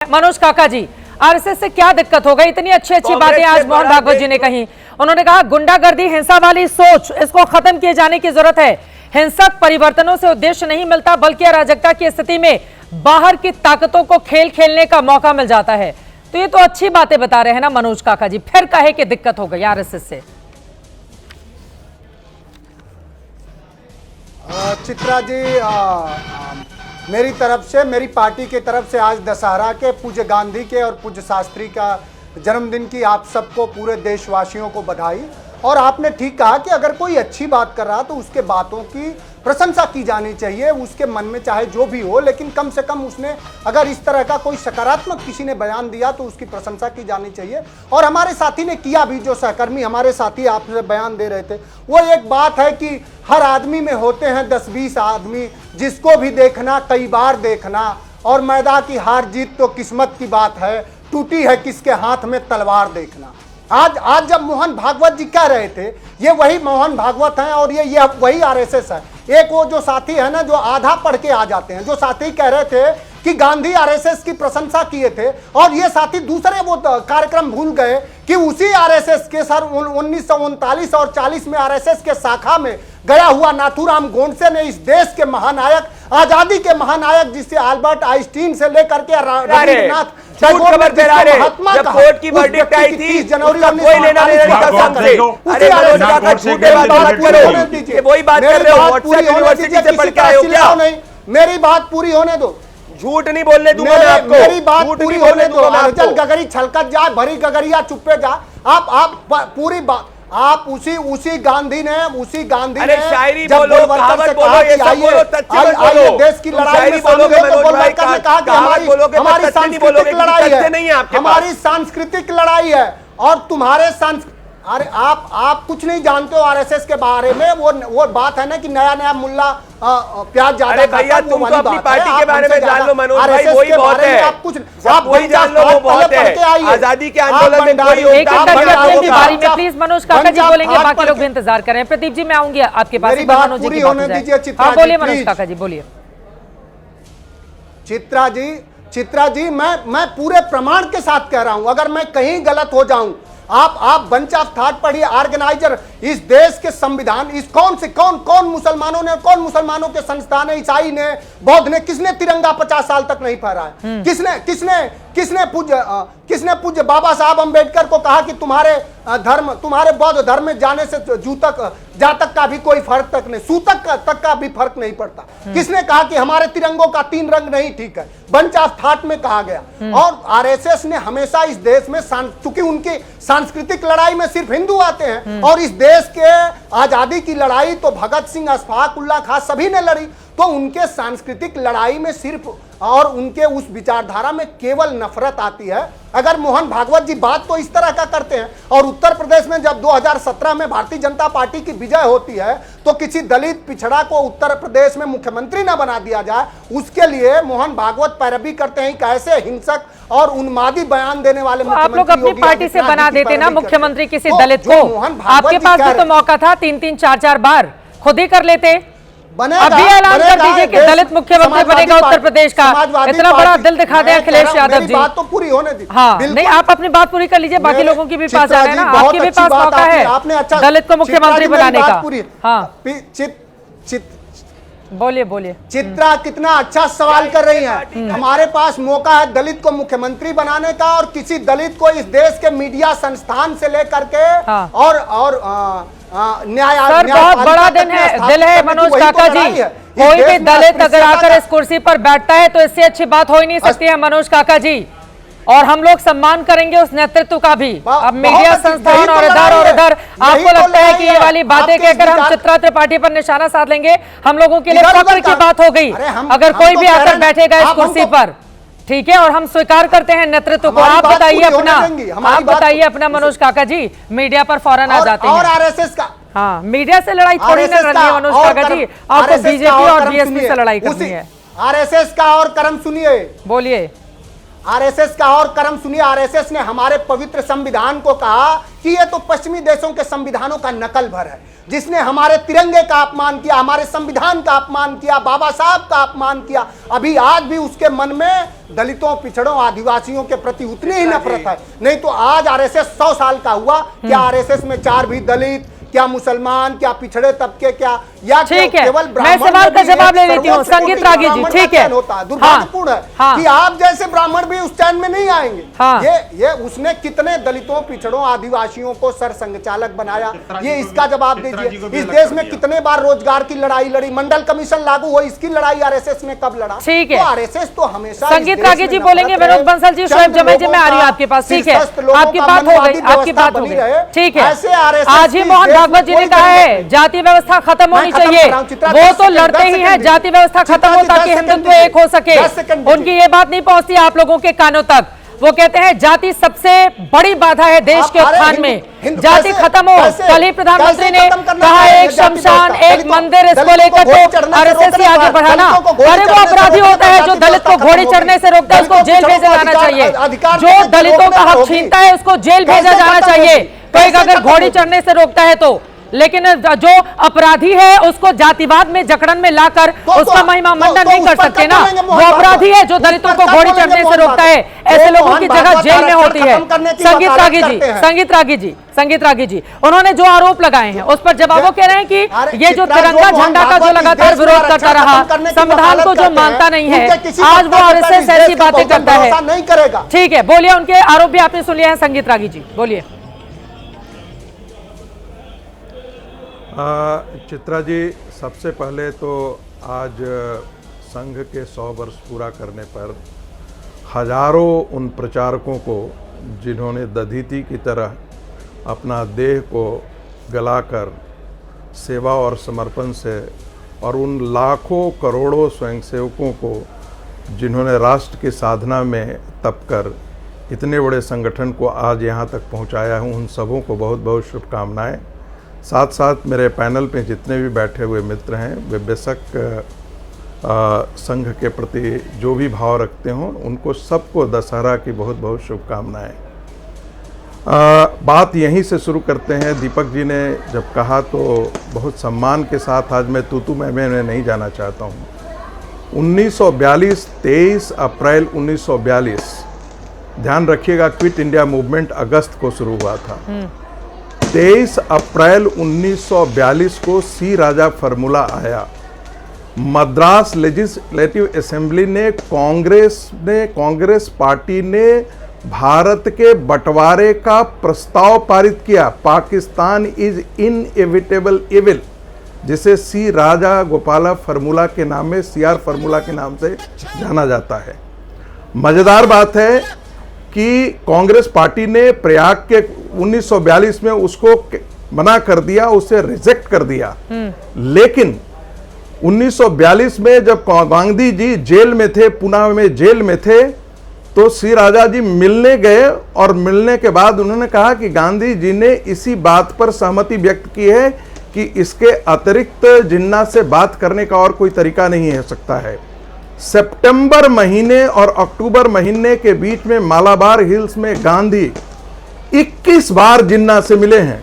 मनोज काका जी, आरएसएस से क्या दिक्कत हो गई? इतनी अच्छी अच्छी बातें आज मोहन भागवत जी ने कही। उन्होंने कहा गुंडागर्दी, हिंसा वाली सोच, इसको खत्म किए जाने की जरूरत है। हिंसक परिवर्तनों से उद्देश्य नहीं मिलता, बल्कि अराजकता की स्थिति में बाहर की ताकतों को खेल खेलने का मौका मिल जाता है। तो ये तो अच्छी बातें बता रहे हैं ना मनोज काका जी, फिर कहे कि दिक्कत हो गई आरएसएस से। चित्रा जी, मेरी तरफ से, मेरी पार्टी की तरफ से आज दशहरा के, पूज्य गांधी के और पूज्य शास्त्री का जन्मदिन की आप सबको, पूरे देशवासियों को बधाई। और आपने ठीक कहा कि अगर कोई अच्छी बात कर रहा तो उसके बातों की प्रशंसा की जानी चाहिए, उसके मन में चाहे जो भी हो, लेकिन कम से कम उसने अगर इस तरह का कोई सकारात्मक किसी ने बयान दिया तो उसकी प्रशंसा की जानी चाहिए। और हमारे साथी ने किया भी, जो सहकर्मी हमारे साथी आपसे बयान दे रहे थे, वो एक बात है कि हर आदमी में होते हैं 10-20 आदमी जिसको भी देखना कई बार देखना, और मैदान की हार जीत तो किस्मत की बात है, टूटी है किसके हाथ में तलवार देखना। आज जब मोहन भागवत जी कह रहे थे, ये वही मोहन भागवत हैं और ये वही आरएसएस है। एक वो जो साथी है ना, जो आधा पढ़ के आ जाते हैं, जो साथी कह रहे थे कि गांधी आरएसएस की प्रशंसा किए थे, और ये साथी दूसरे वो कार्यक्रम भूल गए कि उसी आरएसएस के सर 1939 और 40 में आरएसएस के शाखा में गया हुआ नाथूराम गोडसे ने इस देश के महानायक, आजादी के महानायक, जिसे अल्बर्ट आइंस्टीन से लेकर के रवींद्रनाथ टैगोर महात्मा जब कोर्ट की वर्डिक्ट आई थी, जनवरी कोई लेना देना नहीं था सबसे। अरे मनोज काका झूठ के बात करो, वही बात कर रहे हो, व्हाट्सएप यूनिवर्सिटी से पढ़ के आए हो क्या? मेरी बात पूरी होने दो, झूठ नहीं बोलने दूंगा मैं आपको, मेरी बात पूरी होने दो। अर्जन गगरी छलकत जाए, भरी गगरिया चुप्पे जा। आप पूरी बात, आप उसी गांधी ने अरे शायरी बोलो, कहावत बोलो, ये सब बोलो, तथ्य मत बोलो। देश की लड़ाई में बोलोगे मनोज भाई, कहा कि हमारी सांस्कृतिक लड़ाई है, हमारी सांस्कृतिक लड़ाई है, और तुम्हारे अरे आप कुछ नहीं जानते हो आरएसएस के बारे में। वो बात है ना कि नया मुल्ला प्याज ज्यादा भैया, तुम तो अपनी पार्टी के बारे में जान लो मनोज भाई, वही बहुत है। आप वही जान लो, वो बहुत है। आजादी के आंदोलन में कोई बारी में प्लीज मनोज काका जी बोलेंगे, बाकी लोग भी इंतजार कर रहे हैं। प्रदीप जी, मैं आऊंगी आपके पास। मनोज जी बोलिए, मनोज काका जी बोलिए। चित्रा जी, मैं पूरे प्रमाण के साथ कह रहा हूं, अगर मैं कहीं गलत हो जाऊं, आप बंच ऑफ थॉट पढ़िए। ऑर्गेनाइजर, इस देश के संविधान, इस कौन मुसलमानों ने, कौन मुसलमानों के संस्थान ने, ईसाई ने, बौद्ध ने, किसने तिरंगा 50 साल तक नहीं फहराया? किसने पूज्य बाबा साहब अंबेडकर को कहा कि तुम्हारे बौद्ध धर्म में जाने से जातक का भी कोई फर्क तक नहीं, सूतक तक का भी फर्क नहीं पड़ता? किसने कहा कि हमारे तिरंगों का 3 रंग नहीं ठीक है? बंच ऑफ थॉट में कहा गया। और आरएसएस ने हमेशा इस देश में, चूंकि उनकी सांस्कृतिक लड़ाई में सिर्फ हिंदू आते हैं, और इस देश के आजादी की लड़ाई तो भगत सिंह, अशफाक उल्लाह खां सभी ने लड़ी, तो उनके सांस्कृतिक लड़ाई में सिर्फ, और उनके उस विचारधारा में केवल नफरत आती है। अगर मोहन भागवत जी बात तो इस तरह का करते हैं, और उत्तर प्रदेश में जब 2017 में भारतीय जनता पार्टी की विजय होती है, तो किसी दलित पिछड़ा को उत्तर प्रदेश में मुख्यमंत्री न बना दिया जाए, उसके लिए मोहन भागवत पैरवी करते हैं। कैसे हिंसक और उन्मादी बयान देने वाले आप लोग अपनी पार्टी से बना देते ना मुख्यमंत्री किसी दलित को। आपके पास भी तो मौका था, 3-3, 4-4 बार, खुद ही कर लेते। अभी ऐलान कर दीजिए कि दलित मुख्यमंत्री बनेगा उत्तर प्रदेश का। इतना बड़ा दिल दिखा दे अखिलेश यादव जी। बात तो पूरी होने दी। हाँ, नहीं, आप अपनी बात पूरी कर लीजिए, बाकी लोगों की भी पास आ रहा है ना, आपके भी पास मौका है दलित को मुख्यमंत्री बनाने का। हाँ, बोलिए। चित्रा कितना अच्छा सवाल कर रही है। हमारे पास मौका है दलित को मुख्यमंत्री बनाने का, और किसी दलित को इस देश के मीडिया संस्थान से लेकर के और सर, बहुत बड़ा दिल है मनोज काका जी। कोई भी दलित अगर आकर इस कुर्सी पर बैठता है तो इससे अच्छी बात हो ही नहीं सकती है मनोज काका जी, और हम लोग सम्मान करेंगे उस नेतृत्व का भी। अब मीडिया संस्थान और इधर आपको लगता है कि ये वाली बातें कहकर हम चित्रा त्रिपाठी पर निशाना साध लेंगे? हम लोगों के लिए फख्र की बात हो गई अगर कोई भी आकर बैठेगा इस कुर्सी पर, ठीक है, और हम स्वीकार करते हैं नेतृत्व को। आप बताइए अपना मनोज काका जी, मीडिया पर फौरन आ जाते हैं। और आरएसएस का, हाँ, मीडिया से लड़ाई थोड़ी ना करनी है मनोज काका जी, आपको बीजेपी और बीएसपी से लड़ाई करनी है। आरएसएस का और कर्म सुनिए, बोलिए। आरएसएस का और कर्म सुनिए। आरएसएस ने हमारे पवित्र संविधान को कहा कि ये तो पश्चिमी देशों के संविधानों का नकल भर है, जिसने हमारे तिरंगे का अपमान किया, हमारे संविधान का अपमान किया, बाबा साहब का अपमान किया। अभी आज भी उसके मन में दलितों, पिछड़ों, आदिवासियों के प्रति उतनी ही नफरत है। नहीं तो आज आरएसएस 100 साल का हुआ, क्या आरएसएस में 4 भी दलित, क्या मुसलमान, क्या पिछड़े तबके, क्या या ठीक है, केवल मैं सवाल का जवाब ले लेती हूँ। संगीत रागी जी, ठीक है, दुर्भाग्यपूर्ण है कि आप जैसे ब्राह्मण भी उस चैन में नहीं आएंगे। ये उसने कितने दलितों, पिछड़ों, आदिवासियों को सरसंघचालक बनाया, ये इसका जवाब दीजिए। इस देश में कितने बार रोजगार की लड़ाई लड़ी, मंडल कमीशन लागू हो, इसकी लड़ाई आरएसएस ने कब लड़ा? ठीक है, आरएसएस तो हमेशा। संगीत रागी जी बोलेंगे, विनोद बंसल जी, शोएब जमाई जी, मैं आ रही हूँ आपके पास। ठीक है, आपकी बात हो गई, आपकी बात हो गई। ठीक है, आज ही मोहन भागवत जी ने कहा है जाति व्यवस्था खत्म होनी चाहिए, वो तो लड़ते ही हैं जाति व्यवस्था खत्म हो ताकि हिंदुत्व एक हो सके। उनकी ये बात नहीं पहुंचती आप लोगों के कानों तक। वो कहते हैं जाति सबसे बड़ी बाधा है देश के उत्थान में, जाति खत्म हो। कल ही प्रधानमंत्री ने कहा एक शमशान, एक मंदिर, इसको लेकर तो आरएसएस से आगे बढ़ाना। अरे वो अपराधी होता है जो दलित को घोड़ी चढ़ने से रोकता है, उसको जेल भेजा जाना चाहिए। जो दलितों का हक छीनता है उसको जेल भेजा जाना चाहिए, कोई अगर घोड़ी चढ़ने से रोकता है तो। लेकिन जो अपराधी है उसको जातिवाद में, जकड़न में लाकर उसका महिमा मंडन नहीं कर सकते ना। वो अपराधी है जो दलितों को घोड़ी चढ़ने से रोकता है, ऐसे लोगों की जगह जेल में होती है। संगीत रागी जी, संगीत रागी जी, संगीत रागी जी, उन्होंने जो आरोप लगाए हैं उस पर जवाब वो कह रहे हैं कि ये जो तिरंगा झंडा का जो लगातार विरोध करता रहा, संविधान को जो मानता नहीं है, आज वो आरएसएस ऐसी बातें करता है। ठीक है, बोलिए, उनके आरोप भी आपने सुन लिया है। संगीत रागी जी बोलिए। चित्रा जी, सबसे पहले तो आज संघ के 100 वर्ष पूरा करने पर हजारों उन प्रचारकों को जिन्होंने दधीती की तरह अपना देह को गलाकर सेवा और समर्पण से, और उन लाखों करोड़ों स्वयंसेवकों को जिन्होंने राष्ट्र की साधना में तप कर इतने बड़े संगठन को आज यहाँ तक पहुँचाया हूँ, उन सबों को बहुत बहुत शुभकामनाएं। साथ साथ मेरे पैनल पे जितने भी बैठे हुए मित्र हैं वे बेशक संघ के प्रति जो भी भाव रखते हों, उनको सबको दशहरा की बहुत बहुत शुभकामनाएं। बात यहीं से शुरू करते हैं। दीपक जी ने जब कहा तो बहुत सम्मान के साथ, आज मैं तू मैं नहीं जाना चाहता हूँ। 1942, 23 अप्रैल 1942, ध्यान रखिएगा, क्विट इंडिया मूवमेंट अगस्त को शुरू हुआ था। 23 अप्रैल 1942 को सी राजा फार्मूला आया। मद्रास लेजिस्लेटिव असेंबली ने, कांग्रेस पार्टी ने भारत के बंटवारे का प्रस्ताव पारित किया। पाकिस्तान इज इनएविटेबल इविल, जिसे सी राजा गोपाला फार्मूला के नाम में, CR फार्मूला के नाम से जाना जाता है। मजेदार बात है कि कांग्रेस पार्टी ने प्रयाग के 1942 में उसको मना कर दिया, उसे रिजेक्ट कर दिया। लेकिन 1942 में जब गांधी जी जेल में थे, पुणे में जेल में थे, तो सी राजा जी मिलने गए और मिलने के बाद उन्होंने कहा कि गांधी जी ने इसी बात पर सहमति व्यक्त की है कि इसके अतिरिक्त जिन्ना से बात करने का और कोई तरीका नहीं हो सकता है। सितंबर महीने और अक्टूबर महीने के बीच में मालाबार हिल्स में गांधी 21 बार जिन्ना से मिले हैं।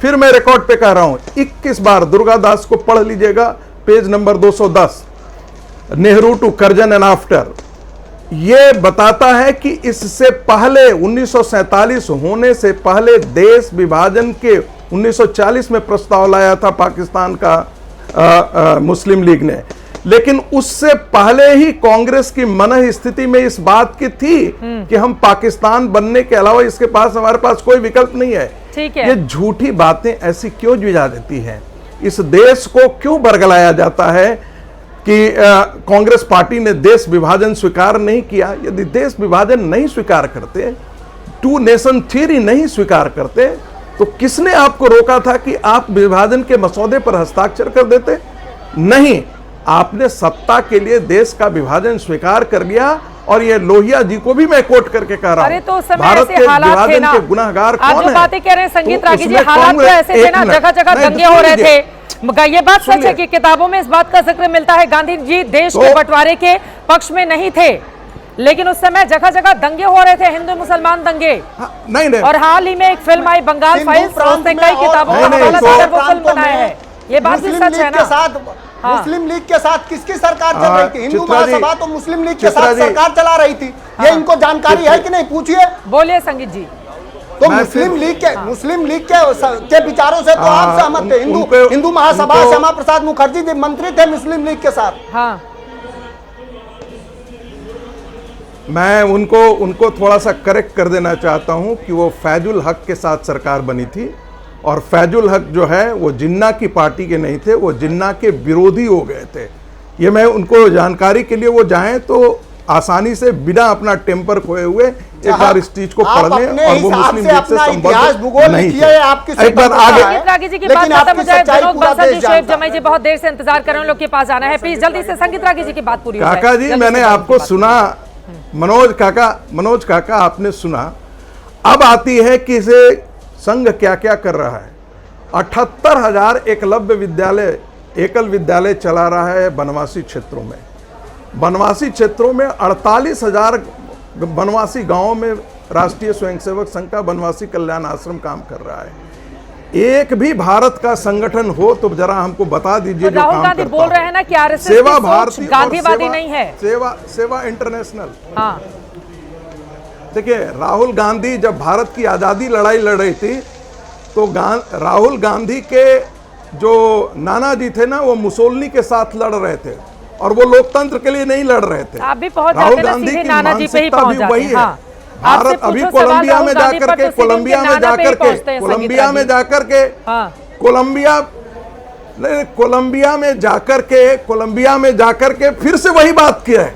फिर मैं रिकॉर्ड पे कह रहा हूं, 21 बार। दुर्गादास को पढ़ लीजिएगा, page number 210, Nehru to Curzon and after. यह बताता है कि इससे पहले 1947 होने से पहले देश विभाजन के 1940 में प्रस्ताव लाया था पाकिस्तान का मुस्लिम लीग ने, लेकिन उससे पहले ही कांग्रेस की मन स्थिति में इस बात की थी कि हम पाकिस्तान बनने के अलावा इसके पास, हमारे पास कोई विकल्प नहीं है। ठीक है, ये झूठी बातें ऐसी क्यों जुझा देती हैं? इस देश को क्यों बरगलाया जाता है कि कांग्रेस पार्टी ने देश विभाजन स्वीकार नहीं किया? यदि देश विभाजन नहीं स्वीकार करते, 2 नेशन थ्योरी नहीं स्वीकार करते, तो किसने आपको रोका था कि आप विभाजन के मसौदे पर हस्ताक्षर कर देते? नहीं, आपने सत्ता के लिए देश का विभाजन स्वीकार कर लिया। और ये लोहिया जी को भी मैं कोट करके कह रहा हूं, तो उस समय भारत ऐसे के हालात थे ना, के गुनाहगार कौन है? आप जो बातें कह रहे हैं संगीत रागी जी, हालात तो ऐसे थे ना, जगह जगह दंगे हो रहे थे। ये बात सच है कि किताबों में इस बात का जिक्र मिलता है, गांधी जी देश के बंटवारे के पक्ष में नहीं थे, लेकिन उस समय जगह जगह दंगे हो रहे थे, हिंदू मुसलमान दंगे। नहीं और हाल ही में एक फिल्म आई बंगाल फाइल्स, उसने कई किताबों का हवाला देकर वो फिल्म बनाया है। ये बात भी सच है ना। मुस्लिम लीग के साथ किसकी सरकार चल रही थी? हिंदू महासभा तो मुस्लिम लीग के साथ सरकार चला रही थी। ये इनको जानकारी है कि नहीं? पूछिए। बोलिए संगीत जी। तो मुस्लिम लीग के विचारों से तो आप सहमत थे? हिंदू महासभा श्यामा प्रसाद मुखर्जी जी मंत्री थे मुस्लिम लीग के साथ। हाँ, मैं उनको थोड़ा सा करेक्ट कर देना चाहता हूं कि वो फैजुल हक के साथ सरकार बनी थी, और फैजुल हक जो है वो जिन्ना की पार्टी के नहीं थे, वो जिन्ना के विरोधी हो गए थे। ये मैं उनको जानकारी के लिए वो जाएं तो आसानी से बिना अपना टेम्पर खोए हुए एक बार इस चीज को पढ़ लें, और वो मुस्लिम लीग से संबंधित नहीं थे। एक बार आगे रागी जी की बात खत्म हो जाए। विनोद बंसल जी, शोएब जमाई जी बहुत देर से इंतजार कर रहे हैं, लोग के पास आना है, प्लीज जल्दी से संगीत रागी जी की बात पूरी हो जाए। काका जी, मैंने आपको सुना, मनोज काका आपने सुना। अब आती है कि इसे संघ क्या क्या कर रहा है। 78,000 एकलव्य विद्यालय, एकल विद्यालय चला रहा है बनवासी क्षेत्रों में। बनवासी क्षेत्रों में 48,000 बनवासी गांवों में राष्ट्रीय स्वयंसेवक संघ का बनवासी कल्याण आश्रम काम कर रहा है। एक भी भारत का संगठन हो तो जरा हमको बता दीजिए। जो काम करता बोल रहे हैं ना कि आरएसएस सेवा भारती गांधीवादी नहीं है, सेवा इंटरनेशनल। हाँ, देखिए, राहुल गांधी जब भारत की आज़ादी लड़ाई लड़ रही थी तो राहुल गांधी के जो नाना जी थे ना, वो मुसोलिनी के साथ लड़ रहे थे, और वो लोकतंत्र के लिए नहीं लड़ रहे थे। आप भी पहुंच राहुल जाते गांधी की नाना जी पे ही मानसिकता भी वही है। हाँ। भारत अभी कोलंबिया में जाकर के कोलंबिया में जाकर के फिर से वही बात किया है,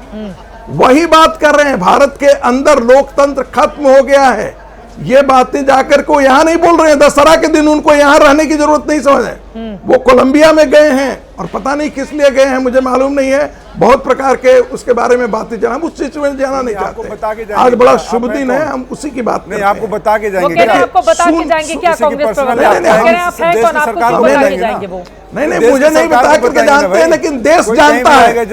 वही बात कर रहे हैं। भारत के अंदर लोकतंत्र खत्म हो गया है, ये बातें जाकर को यहाँ नहीं बोल रहे हैं। दशहरा के दिन उनको यहाँ रहने की जरूरत नहीं समझ है। वो कोलंबिया में गए हैं, और पता नहीं किस लिए गए हैं, मुझे मालूम नहीं है। बहुत प्रकार के उसके बारे में बातें जाना, उस चीज में जाना नहीं चाहते। आज बड़ा शुभ दिन है, हम उसी की बात नहीं, आपको बता के जाएंगे। आपको बता के जाएंगे क्या कांग्रेस नहीं, मुझे नहीं बता करके जानते हैं, लेकिन देश जानता है,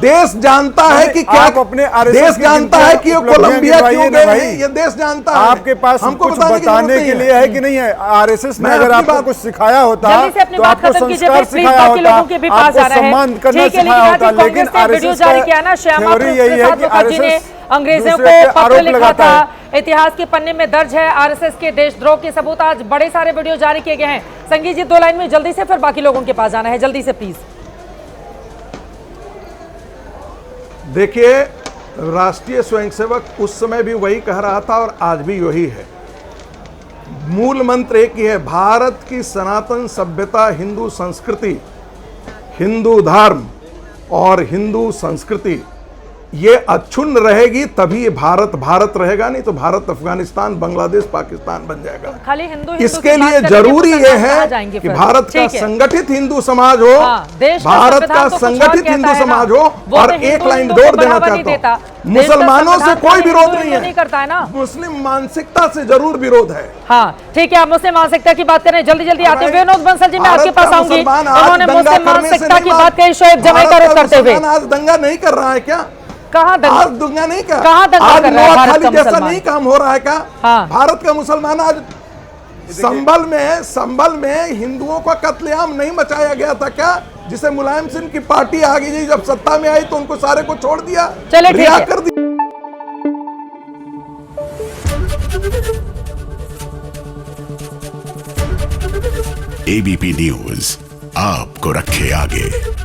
देश जानता है कि क्या अपने देश जानता है कि ये कोलंबिया क्यों गए हैं, ये देश जानता है। आपके पास हमको बताने के लिए है कि नहीं है? आरएसएस ने अगर आपको कुछ सिखाया होता तो आपको संस्कार सिखाया होता, आपको सम्मान करना सिखाया होता, लेकिन वीडियो जारी किया ना, श्यामा प्रसाद मुखर्जी ने अंग्रेजों को पत्र लिखा था, इतिहास के पन्ने में दर्ज है। आरएसएस के देशद्रोह के सबूत आज बड़े सारे वीडियो जारी किए गए हैं। संगीत जी 2 लाइन में जल्दी से, फिर बाकी लोगों के पास जाना है, जल्दी से प्लीज। देखिए, राष्ट्रीय स्वयंसेवक उस समय भी वही कह रहा था और आज भी वही है। मूल मंत्र एक ही है, भारत की सनातन सभ्यता, हिंदू संस्कृति, हिंदू धर्म और हिंदू संस्कृति ये अक्षुण्ण रहेगी, तभी ये भारत रहेगा, नहीं तो भारत अफगानिस्तान, बांग्लादेश, पाकिस्तान बन जाएगा। खाली हिंदू इसके लिए जरूरी ये है कि भारत का संगठित हिंदू समाज हो, भारत का संगठित हिंदू समाज हो। और एक लाइन जोड़ देना चाहता हूँ, मुसलमानों से कोई विरोध नहीं है, मुस्लिम मानसिकता से जरूर विरोध है। हाँ, ठीक है, आप मुस्लिम मानसिकता की बात करें, जल्दी जल्दी आते हुए। विनोद बंसल जी, मैं आपके पास आऊंगी। उन्होंने मुस्लिम मानसिकता की बात कही, शोएब जमाई का रुख करते हुए। आज दंगा नहीं कर रहा है क्या? कहाँ आज दंगा नहीं कर, कहाँ दंगा कर रहा है भारत का जैसा नहीं काम हो रहा है क्या? हाँ। भारत का मुसलमान आज संभल में हिंदुओं का कत्लेआम नहीं मचाया गया था क्या? जिसे मुलायम सिंह की पार्टी आ गई, जब सत्ता में आई तो उनको सारे को छोड़ दिया, रिहा कर दिया। एबीपी न्यूज आपको रखे आगे।